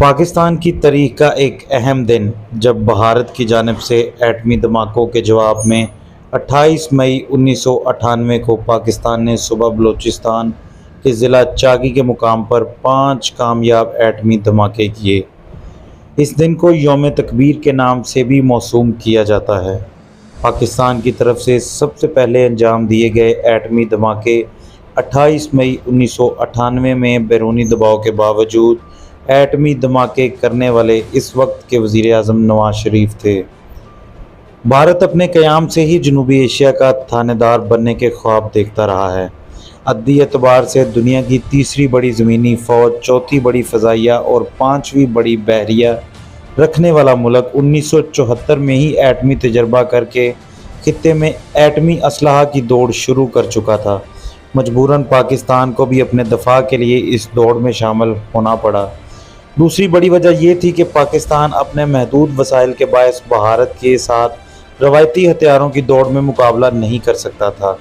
پاکستان کی تاریخ کا ایک اہم دن جب بھارت کی جانب سے ایٹمی دھماکوں کے جواب میں 28 مئی 1998 کو پاکستان نے صوبہ بلوچستان کے ضلع چاگی کے مقام پر 5 کامیاب ایٹمی دھماکے کیے۔ اس دن کو یوم تکبیر کے نام سے بھی موسوم کیا جاتا ہے۔ پاکستان کی طرف سے سب سے پہلے انجام دیے گئے ایٹمی دھماکے 28 مئی 1998 میں بیرونی دباؤ کے باوجود ایٹمی دھماکے کرنے والے اس وقت کے وزیر اعظم نواز شریف تھے۔ بھارت اپنے قیام سے ہی جنوبی ایشیا کا تھانے دار بننے کے خواب دیکھتا رہا ہے۔ عددی اعتبار سے دنیا کی تیسری بڑی زمینی فوج، چوتھی بڑی فضائیہ اور 5ویں بڑی بحریہ رکھنے والا ملک 1974 میں ہی ایٹمی تجربہ کر کے خطے میں ایٹمی اسلحہ کی دوڑ شروع کر چکا تھا۔ مجبوراً پاکستان کو بھی اپنے دفاع کے لیے اس دوڑ میں شامل ہونا پڑا۔ دوسری بڑی وجہ یہ تھی کہ پاکستان اپنے محدود وسائل کے باعث بھارت کے ساتھ روایتی ہتھیاروں کی دوڑ میں مقابلہ نہیں کر سکتا تھا۔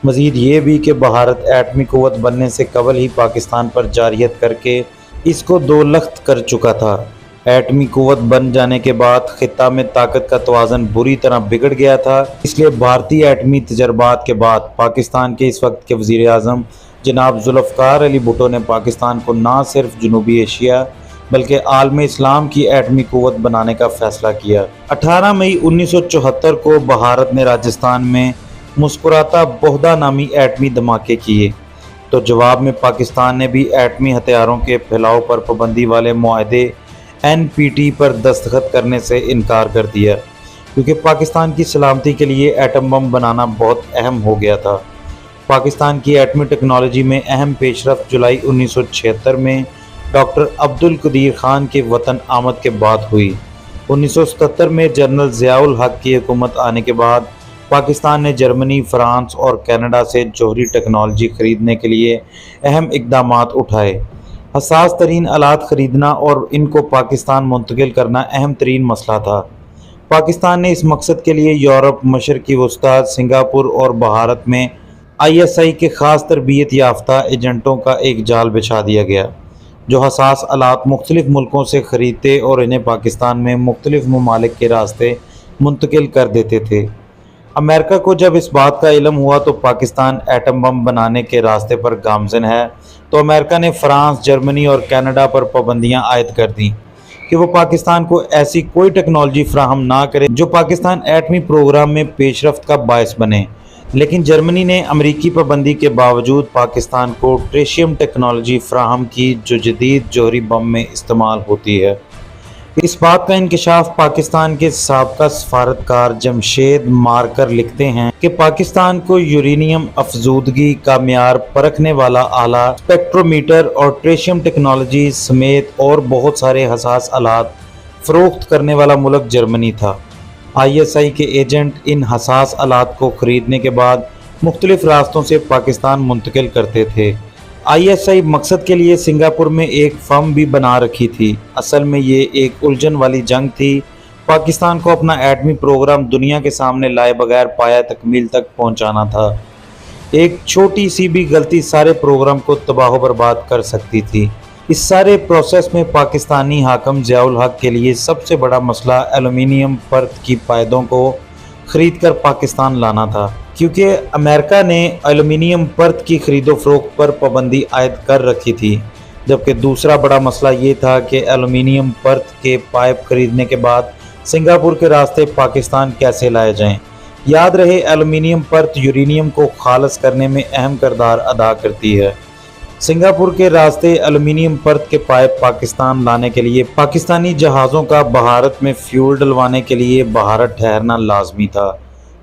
مزید یہ بھی کہ بھارت ایٹمی قوت بننے سے قبل ہی پاکستان پر جارحیت کر کے اس کو دو لخت کر چکا تھا۔ ایٹمی قوت بن جانے کے بعد خطہ میں طاقت کا توازن بری طرح بگڑ گیا تھا۔ اس لیے بھارتی ایٹمی تجربات کے بعد پاکستان کے اس وقت کے وزیر اعظم جناب ذوالفقار علی بھٹو نے پاکستان کو نہ صرف جنوبی ایشیا بلکہ عالم اسلام کی ایٹمی قوت بنانے کا فیصلہ کیا۔ 18 مئی 1974 کو بھارت نے راجستھان میں مسکراتا بوہدا نامی ایٹمی دھماکے کیے تو جواب میں پاکستان نے بھی ایٹمی ہتھیاروں کے پھیلاؤ پر پابندی والے معاہدے NPT پر دستخط کرنے سے انکار کر دیا، کیونکہ پاکستان کی سلامتی کے لیے ایٹم بم بنانا بہت اہم ہو گیا تھا۔ پاکستان کی ایٹمی ٹیکنالوجی میں اہم پیش رفت جولائی 1976 میں ڈاکٹر عبدالقدیر خان کے وطن آمد کے بعد ہوئی۔ 1977 میں جنرل ضیاء الحق کی حکومت آنے کے بعد پاکستان نے جرمنی، فرانس اور کینیڈا سے جوہری ٹیکنالوجی خریدنے کے لیے اہم اقدامات اٹھائے۔ حساس ترین آلات خریدنا اور ان کو پاکستان منتقل کرنا اہم ترین مسئلہ تھا۔ پاکستان نے اس مقصد کے لیے یورپ، مشرقی وسطیٰ، سنگاپور اور بھارت میں ISI کے خاص تربیت یافتہ ایجنٹوں کا ایک جال بچھا دیا گیا، جو حساس آلات مختلف ملکوں سے خریدتے اور انہیں پاکستان میں مختلف ممالک کے راستے منتقل کر دیتے تھے۔ امریکہ کو جب اس بات کا علم ہوا تو پاکستان ایٹم بم بنانے کے راستے پر گامزن ہے، تو امریکہ نے فرانس، جرمنی اور کینیڈا پر پابندیاں عائد کر دیں کہ وہ پاکستان کو ایسی کوئی ٹیکنالوجی فراہم نہ کرے جو پاکستان ایٹمی پروگرام میں پیش رفت کا باعث بنے۔ لیکن جرمنی نے امریکی پابندی کے باوجود پاکستان کو ٹریشیم ٹیکنالوجی فراہم کی جو جدید جوہری بم میں استعمال ہوتی ہے۔ اس بات کا انکشاف پاکستان کے سابقہ سفارتکار جمشید مارکر لکھتے ہیں کہ پاکستان کو یورینیم افزودگی کا معیار پرکھنے والا آلہ، اسپیکٹرومیٹر اور ٹریشیم ٹیکنالوجی سمیت اور بہت سارے حساس آلات فروخت کرنے والا ملک جرمنی تھا۔ ISI کے ایجنٹ ان حساس آلات کو خریدنے کے بعد مختلف راستوں سے پاکستان منتقل کرتے تھے۔ ISI مقصد کے لیے سنگاپور میں ایک فرم بھی بنا رکھی تھی۔ اصل میں یہ ایک الجھن والی جنگ تھی۔ پاکستان کو اپنا ایٹمی پروگرام دنیا کے سامنے لائے بغیر پایہ تکمیل تک پہنچانا تھا۔ ایک چھوٹی سی بھی غلطی سارے پروگرام کو تباہ و برباد کر سکتی تھی۔ اس سارے پروسیس میں پاکستانی حاکم ضیاء الحق کے لیے سب سے بڑا مسئلہ ایلومینیم پرت کی پائیدوں کو خرید کر پاکستان لانا تھا، کیونکہ امریکہ نے ایلومینیم پرت کی خرید و فروخت پر پابندی عائد کر رکھی تھی، جبکہ دوسرا بڑا مسئلہ یہ تھا کہ ایلومینیم پرت کے پائپ خریدنے کے بعد سنگاپور کے راستے پاکستان کیسے لائے جائیں۔ یاد رہے ایلومینیم پرت یورینیم کو خالص کرنے میں اہم کردار ادا کرتی ہے۔ سنگاپور کے راستے ایلومینیم پرت کے پائپ پاکستان لانے کے لیے پاکستانی جہازوں کا بھارت میں فیول ڈلوانے کے لیے بھارت ٹھہرنا لازمی تھا،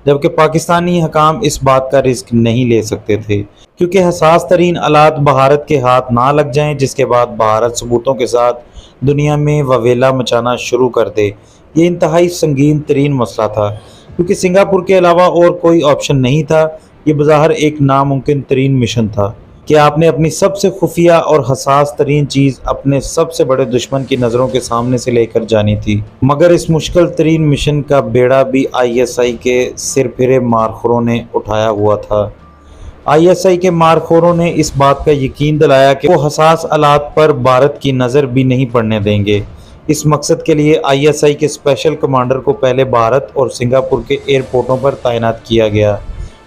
جبکہ پاکستانی حکام اس بات کا رسک نہیں لے سکتے تھے، کیونکہ حساس ترین آلات بھارت کے ہاتھ نہ لگ جائیں جس کے بعد بھارت ثبوتوں کے ساتھ دنیا میں وویلا مچانا شروع کر دے۔ یہ انتہائی سنگین ترین مسئلہ تھا، کیونکہ سنگاپور کے علاوہ اور کوئی آپشن نہیں تھا۔ یہ بظاہر ایک ناممکن ترین مشن تھا کہ آپ نے اپنی سب سے خفیہ اور حساس ترین چیز اپنے سب سے بڑے دشمن کی نظروں کے سامنے سے لے کر جانی تھی۔ مگر اس مشکل ترین مشن کا بیڑا بھی ISI کے سرپھرے مارخوروں نے اٹھایا ہوا تھا۔ ISI کے مارخوروں نے اس بات کا یقین دلایا کہ وہ حساس آلات پر بھارت کی نظر بھی نہیں پڑنے دیں گے۔ اس مقصد کے لیے ISI کے اسپیشل کمانڈر کو پہلے بھارت اور سنگاپور کے ایئرپورٹوں پر تعینات کیا گیا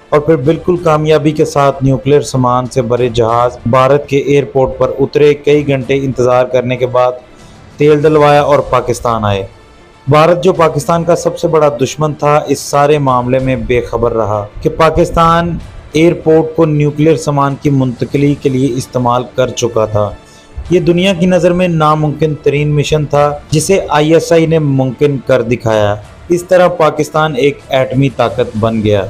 اور پھر بالکل کامیابی کے ساتھ نیوکلیئر سامان سے بھرے جہاز بھارت کے ایئرپورٹ پر اترے۔ کئی گھنٹے انتظار کرنے کے بعد تیل ڈلوایا اور پاکستان آئے۔ بھارت جو پاکستان کا سب سے بڑا دشمن تھا، اس سارے معاملے میں بے خبر رہا کہ پاکستان ایئرپورٹ کو نیوکلیئر سامان کی منتقلی کے لیے استعمال کر چکا تھا۔ یہ دنیا کی نظر میں ناممکن ترین مشن تھا جسے ISI نے ممکن کر دکھایا۔ اس طرح پاکستان ایک ایٹمی طاقت بن گیا۔